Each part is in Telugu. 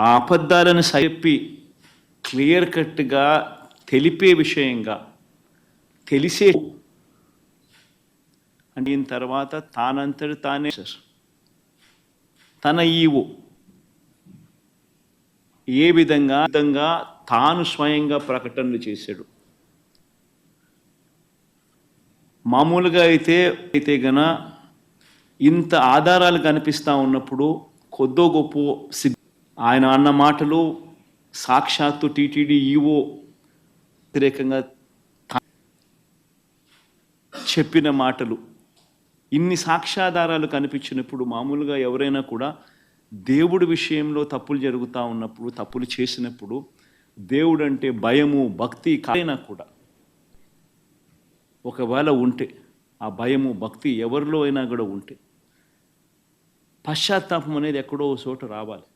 ఆ అబద్ధాలను చెప్పి క్లియర్ కట్గా తెలిపే విషయంగా తెలిసే అయిన తర్వాత తానంతటి తానే తన ఈవో ఏ విధంగా తాను స్వయంగా ప్రకటనలు చేశాడు. మామూలుగా అయితే గన ఇంత ఆధారాలు కనిపిస్తూ ఉన్నప్పుడు కొద్దో గొప్ప ఆయన అన్న మాటలు సాక్షాత్తు టీటీడీ ఈవో వ్యతిరేకంగా చెప్పిన మాటలు ఇన్ని సాక్ష్యాధారాలు కనిపించినప్పుడు మామూలుగా ఎవరైనా కూడా దేవుడి విషయంలో తప్పులు జరుగుతూ ఉన్నప్పుడు తప్పులు చేసినప్పుడు దేవుడు అంటే భయము భక్తి కాయినా కూడా ఒకవేళ ఉంటే ఆ భయము భక్తి ఎవరిలో అయినా కూడా ఉంటే పశ్చాత్తాపం అనేది ఎక్కడో చోట రావాలి.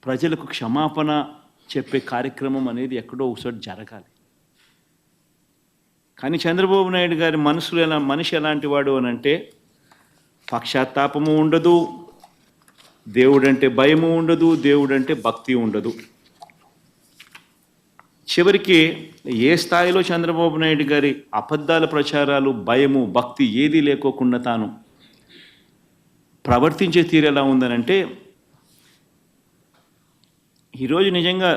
ప్రజలకు క్షమాపణ చెప్పే కార్యక్రమం అనేది ఎక్కడో ఒకచోట జరగాలి. కానీ చంద్రబాబు నాయుడు గారి మనిషి ఎలాంటి వాడు అని అంటే పశ్చాత్తాపము ఉండదు, దేవుడంటే భయము ఉండదు, దేవుడంటే భక్తి ఉండదు. చివరికి ఏ స్థాయిలో చంద్రబాబు నాయుడు గారి అబద్ధాల ప్రచారాలు భయము భక్తి ఏదీ లేకోకుండా తాను ప్రవర్తించే తీరు ఎలా ఉందనంటే ఈరోజు నిజంగా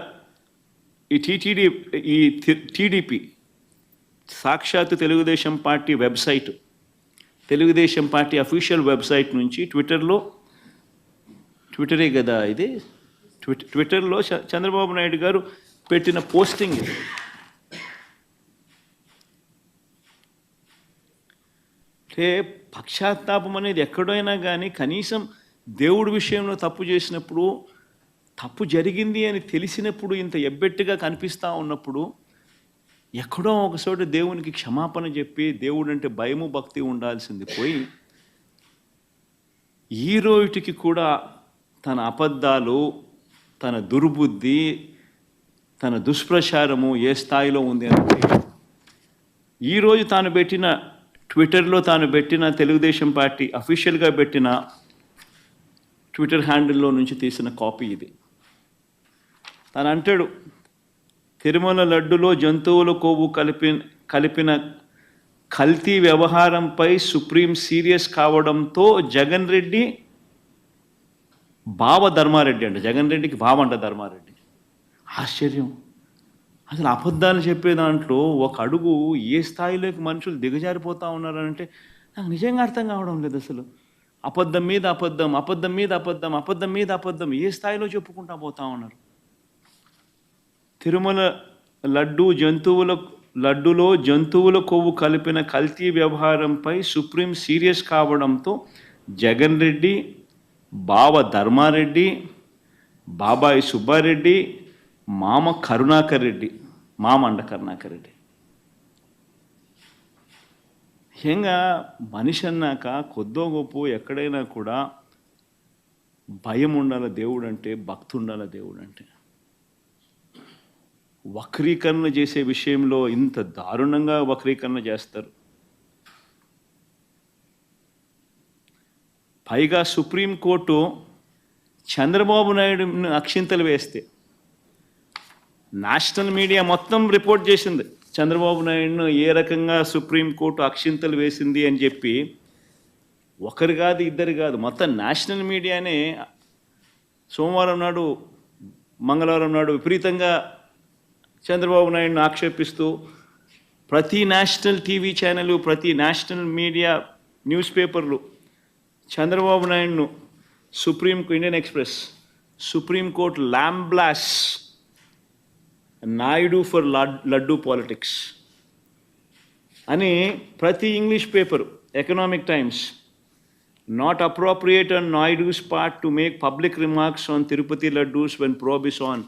ఈ టీడీపీ సాక్షాత్తు Telugu Desam party website, Telugu Desam party official website నుంచి ట్విట్టరే కదా ఇది, ట్విట్టర్లో చంద్రబాబు నాయుడు గారు పెట్టిన పోస్టింగ్ ఇది. అంటే పశ్చాత్తాపం అనేది ఎక్కడైనా కానీ కనీసం దేవుడి విషయంలో తప్పు చేసినప్పుడు తప్పు జరిగింది అని తెలిసినప్పుడు ఇంత ఎబ్బెట్టుగా కనిపిస్తూ ఉన్నప్పుడు ఎక్కడో ఒకచోట దేవునికి క్షమాపణ చెప్పి దేవుడు అంటే భయము భక్తి ఉండాల్సింది పోయి ఈ రోజుకి కూడా తన అబద్ధాలు తన దుర్బుద్ధి తన దుష్ప్రచారము ఏ స్థాయిలో ఉంది అంటే ఈరోజు ట్విట్టర్లో తాను పెట్టిన తెలుగుదేశం పార్టీ అఫీషియల్గా పెట్టిన ట్విట్టర్ హ్యాండిల్లో నుంచి తీసిన కాపీ ఇది. తను అంటాడు, తిరుమల లడ్డులో జంతువుల కొవ్వు కలిపిన కల్తీ వ్యవహారంపై సుప్రీం సీరియస్ కావడంతో జగన్ రెడ్డి బావ ధర్మారెడ్డి అంట, జగన్ రెడ్డికి బావ అంట ధర్మారెడ్డి. ఆశ్చర్యం. అసలు అబద్ధాలు చెప్పే దాంట్లో ఒక అడుగు ఏ స్థాయిలోకి మనుషులు దిగజారిపోతూ ఉన్నారంటే నాకు నిజంగా అర్థం కావడం లేదు. అసలు అబద్ధం మీద అబద్ధం, అబద్ధం మీద అబద్ధం, అబద్ధం మీద అబద్ధం ఏ స్థాయిలో చెప్పుకుంటూ పోతూ ఉన్నారు. తిరుమల లడ్డులో జంతువుల కొవ్వు కలిపిన కల్తీ వ్యవహారంపై సుప్రీం సీరియస్ కావడంతో జగన్ రెడ్డి బావ ధర్మారెడ్డి, బాబాయి సుబ్బారెడ్డి, మామ కరుణాకర్ రెడ్డి, మామండ కరుణాకర్ రెడ్డి. ముఖ్యంగా మనిషి అన్నాక కొద్దో గొప్ప ఎక్కడైనా కూడా భయం ఉండాల దేవుడు అంటే, భక్తి ఉండాల దేవుడు అంటే. వక్రీకరణ చేసే విషయంలో ఇంత దారుణంగా వక్రీకరణ చేస్తారు. పైగా సుప్రీంకోర్టు చంద్రబాబు నాయుడుని అక్షింతలు వేస్తే నేషనల్ మీడియా మొత్తం రిపోర్ట్ చేసింది చంద్రబాబు నాయుడును ఏ రకంగా సుప్రీంకోర్టు అక్షింతలు వేసింది అని చెప్పి. ఒకరు కాదు ఇద్దరు కాదు, మొత్తం నేషనల్ మీడియానే సోమవారం నాడు మంగళవారం నాడు విపరీతంగా చంద్రబాబు నాయుడును ఆక్షేపిస్తూ ప్రతి నేషనల్ టీవీ ఛానల్, ప్రతి నేషనల్ మీడియా న్యూస్ పేపర్లు చంద్రబాబు నాయుడును Indian Express supreme court lambasts Naidu for laddu politics అని ప్రతి English paper, Economic Times, not appropriate on Naidu's part to make public remarks on Tirupati laddus when probe is on